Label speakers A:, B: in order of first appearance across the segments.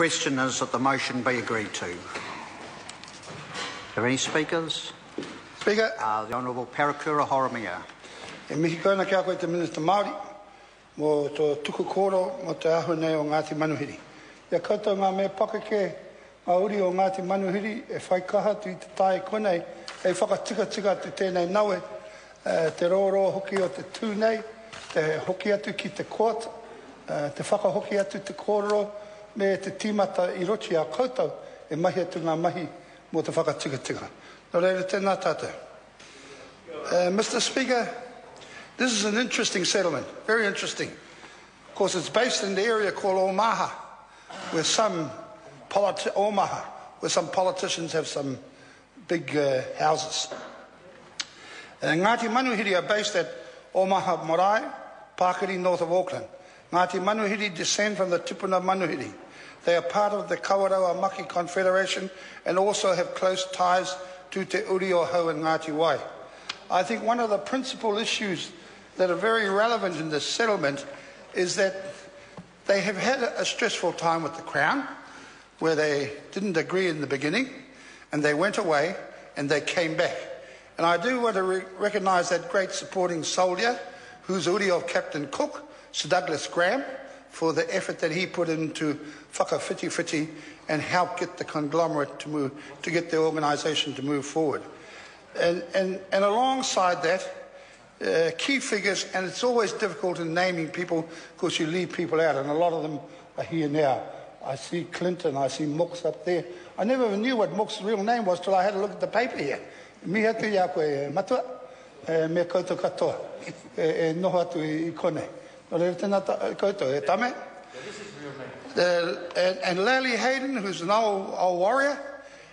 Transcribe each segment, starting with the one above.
A: Question is that the motion be agreed to. Are there any speakers?
B: Speaker.
A: The Honourable Parakura Horomia.
B: E mihi koina kia koe te Minister Māori mo tō tuku koro mo te ahu nei o Ngāti Manuhiri. Ia koutou ngā mea pakake ngā uri o Ngāti Manuhiri e whaikaha tu I te tae konei e whakatika tu tēnei naue te rōrō hoki o te tūnei, te hoki atu ki te court, te whakahoki atu te kōrero me te tīmata I rochi a koutou e mahi atu ngā mahi mo te whakatika. Nō reira tēnā tātou. Mr. Speaker, this is an interesting settlement, very interesting. Of course, it's based in the area called Omaha, where some politicians have some big houses. Ngāti Manuhiri are based at Omaha Marae, Pakiri, north of Auckland. Ngāti Manuhiri descend from the Tipuna Manuhiri. They are part of the Kawerau Maki Confederation and also have close ties to Te Uri o Hau and Ngāti Wai. I think one of the principal issues that are very relevant in this settlement is that they have had a stressful time with the Crown, where they didn't agree in the beginning, and they went away and they came back. And I do want to recognise that great supporting soldier, who's uri of Captain Cook, Sir Douglas Graham, for the effort that he put into whakawhiti and help get the conglomerate to move, to get the organisation to move forward. And alongside that, key figures, and it's always difficult in naming people because you leave people out, and a lot of them are here now. I see Clinton, I see Mook's up there. I never even knew what Mook's real name was till I had a look at the paper here. Miha te ia koe matua, me koutou katoa, noho atu I kone. No reira tēnā koutou, e tame. And Lally Hayden, who's an old warrior.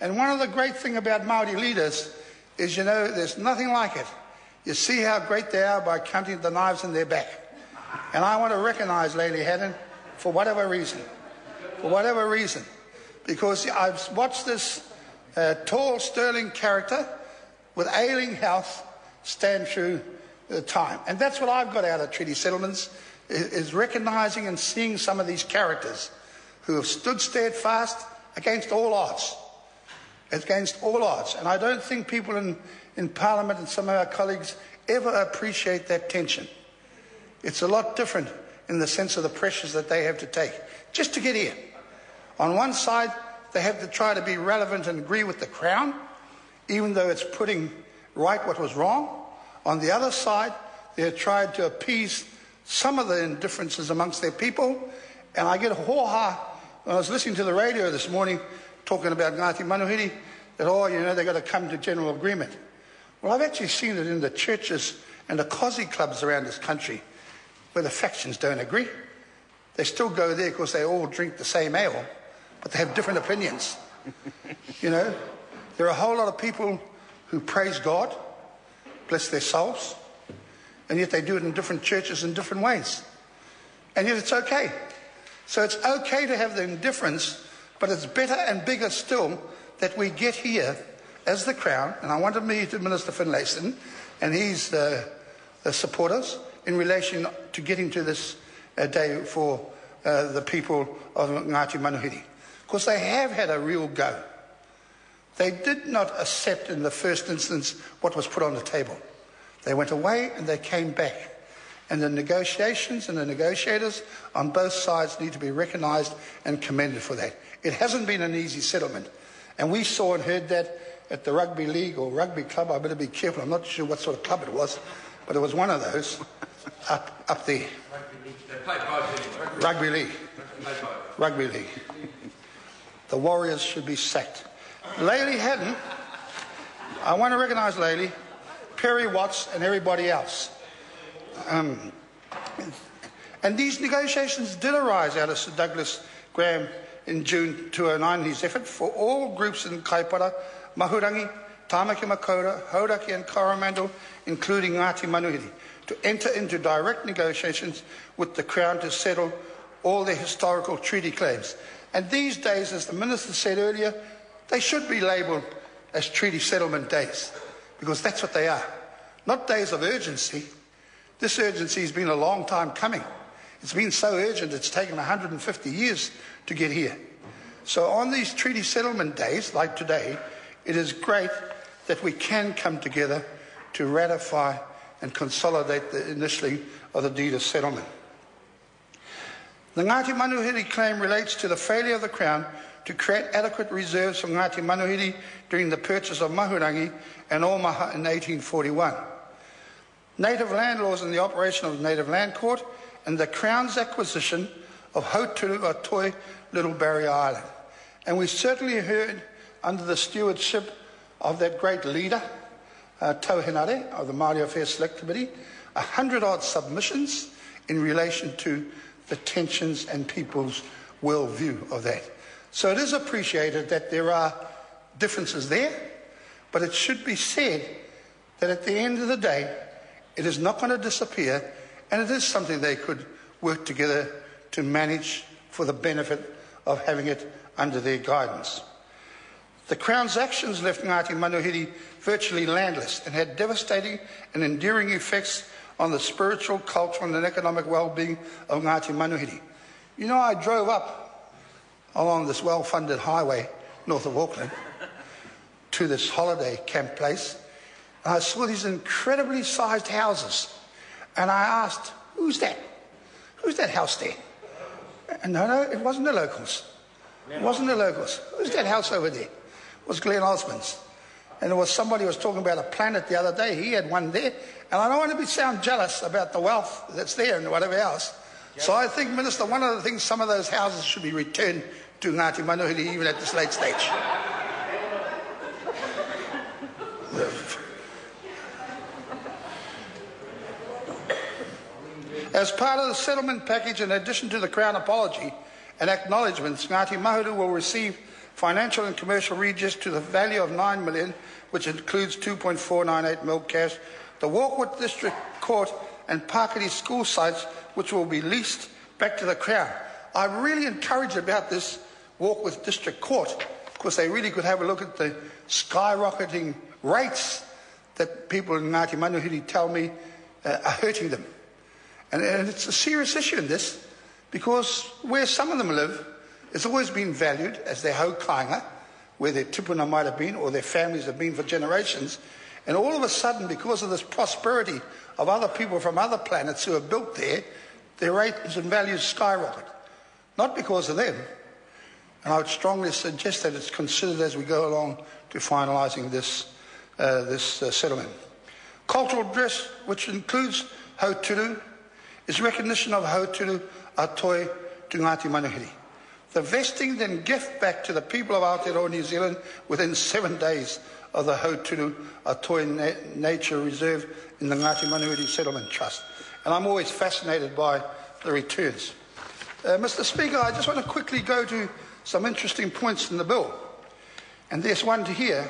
B: And one of the great things about Māori leaders is, you know, there's nothing like it. You see how great they are by counting the knives in their back. And I want to recognise Lally Hayden for whatever reason. Because I've watched this tall, sterling character with ailing health stand through the time. And that's what I've got out of treaty settlements, is recognising and seeing some of these characters who have stood steadfast against all odds. And I don't think people in Parliament and some of our colleagues ever appreciate that tension. It's a lot different in the sense of the pressures that they have to take just to get here. On one side, they have to try to be relevant and agree with the Crown, even though it's putting right what was wrong. On the other side, they have tried to appease some of the indifferences amongst their people. And I get a ho-ha when I was listening to the radio this morning talking about Ngāti Manuhiri, that, they've got to come to general agreement. Well, I've actually seen it in the churches and the Kosi clubs around this country where the factions don't agree. They still go there because they all drink the same ale, but they have different opinions. There are a whole lot of people who praise God, bless their souls, and yet they do it in different churches in different ways. And yet it's okay. So it's okay to have the indifference, but it's better and bigger still that we get here as the Crown, and I want to meet Minister Finlayson and his supporters in relation to getting to this day for the people of Ngāti Manuhiri. Because they have had a real go. They did not accept in the first instance what was put on the table. They went away and they came back. And the negotiations and the negotiators on both sides need to be recognised and commended for that. It hasn't been an easy settlement. And we saw and heard that at the rugby league or rugby club. I better be careful. I'm not sure what sort of club it was, but it was one of those up there. Rugby league. Rugby league. The Warriors should be sacked. Lally Haddon, I want to recognise Lally, Perry Watts and everybody else. And these negotiations did arise out of Sir Douglas Graham in June 2009, his effort for all groups in Kaipara, Mahurangi, Tāmaki Makaurau, Hauraki and Coromandel, including Ngāti Manuhiri, to enter into direct negotiations with the Crown to settle all their historical treaty claims. And these days, as the Minister said earlier, they should be labelled as treaty settlement days, because that's what they are. Not days of urgency. This urgency has been a long time coming. It's been so urgent it's taken 150 years to get here. So on these treaty settlement days, like today, it is great that we can come together to ratify and consolidate the initialing of the deed of settlement. The Ngāti Manuhiri claim relates to the failure of the Crown to create adequate reserves for Ngāti Manuhiri during the purchase of Mahurangi and Omaha in 1841. Native land laws and the operation of the Native Land Court, and the Crown's acquisition of Hauturu Atoi, Little Barrier Island. And we certainly heard, under the stewardship of that great leader, Tauhenare, of the Māori Affairs Select Committee, 100-odd submissions in relation to the tensions and people's worldview of that. So it is appreciated that there are differences there, but it should be said that at the end of the day, it is not going to disappear, and it is something they could work together to manage for the benefit of having it under their guidance. The Crown's actions left Ngāti Manuhiri virtually landless and had devastating and enduring effects on the spiritual, cultural and economic well-being of Ngāti Manuhiri. You know, I drove up along this well-funded highway north of Auckland to this holiday camp place, and I saw these incredibly sized houses, and I asked, who's that? Who's that house there? And no, it wasn't the locals. It wasn't the locals. Who's that house over there? It was Glenn Osmond's. And there was somebody who was talking about a planet the other day. He had one there. And I don't want to sound jealous about the wealth that's there and whatever else. Yep. So I think, Minister, one of the things, some of those houses should be returned to Ngāti Manuhiri even at this late stage. As part of the settlement package, in addition to the Crown apology and acknowledgements, Ngāti Mahiru will receive financial and commercial redress to the value of $9 million, which includes $2.498 million cash, the Warkworth District Court and Pakari school sites, which will be leased back to the Crown. I'm really encouraged about this Warkworth District Court, because they really could have a look at the skyrocketing rates that people in Ngāti Manuhiri tell me are hurting them. And it's a serious issue in this, because where some of them live, it's always been valued as their haukainga, where their tipuna might have been, or their families have been for generations. And all of a sudden, because of this prosperity of other people from other planets who have built there, their rates and values skyrocket. Not because of them. And I would strongly suggest that it's considered as we go along to finalising this settlement. Cultural dress, which includes hauturu, is recognition of hauturu Atoi to Ngāti Manuhiri. The vesting then gift back to the people of Aotearoa, New Zealand, within 7 days of the Hauturu Atoi Nature Reserve in the Ngāti Manuhiri Settlement Trust. And I'm always fascinated by the returns. Mr. Speaker, I just want to quickly go to some interesting points in the bill. And there's one to here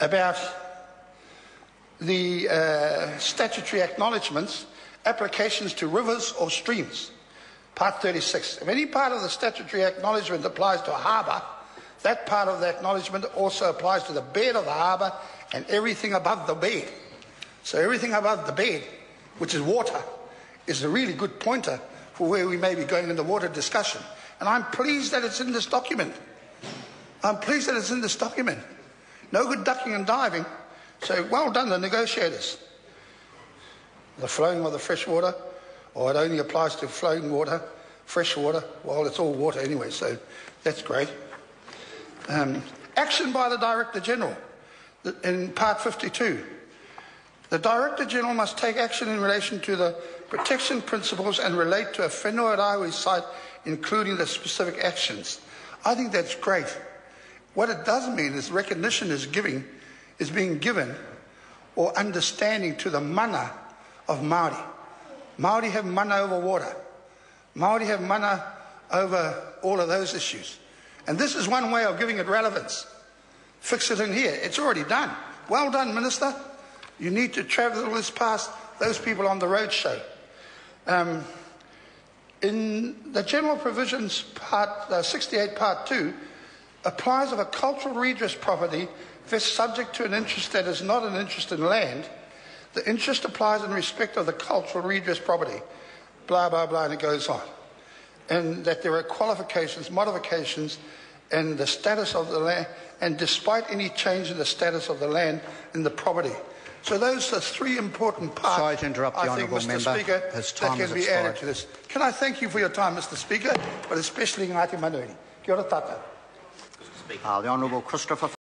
B: about the statutory acknowledgements, applications to rivers or streams. Part 36. If any part of the statutory acknowledgement applies to a harbour, that part of the acknowledgement also applies to the bed of the harbour and everything above the bed. So everything above the bed, which is water, is a really good pointer for where we may be going in the water discussion. And I'm pleased that it's in this document. I'm pleased that it's in this document. No good ducking and diving. So well done, the negotiators. The flowing of the fresh water, or it only applies to flowing water, fresh water. Well, it's all water anyway, so that's great. Action by the Director General in Part 52. The Director General must take action in relation to the protection principles and relate to a whenua rāhui site, including the specific actions. I think that's great. What it does mean is recognition is being given or understanding to the mana of Māori. Māori have mana over water. Māori have mana over all of those issues. And this is one way of giving it relevance. Fix it in here. It's already done. Well done, Minister. You need to travel this past those people on the road show. In the General Provisions, Part 68, Part 2, applies of a cultural redress property vests subject to an interest that is not an interest in land. The interest applies in respect of the cultural redress property. Blah, blah, blah, and it goes on. and that there are qualifications, modifications in the status of the land, and despite any change in the status of the land in the property. So those are three important parts,
A: Sorry to interrupt the
B: I think,
A: honourable
B: Mr.
A: member.
B: Speaker,
A: His
B: that
A: time
B: can
A: has
B: be added
A: expired.
B: to this. Can I thank you for your time, Mr. Speaker, but especially Ngāti Manuhiri. Kia ora tātou.
A: The Honourable Christopher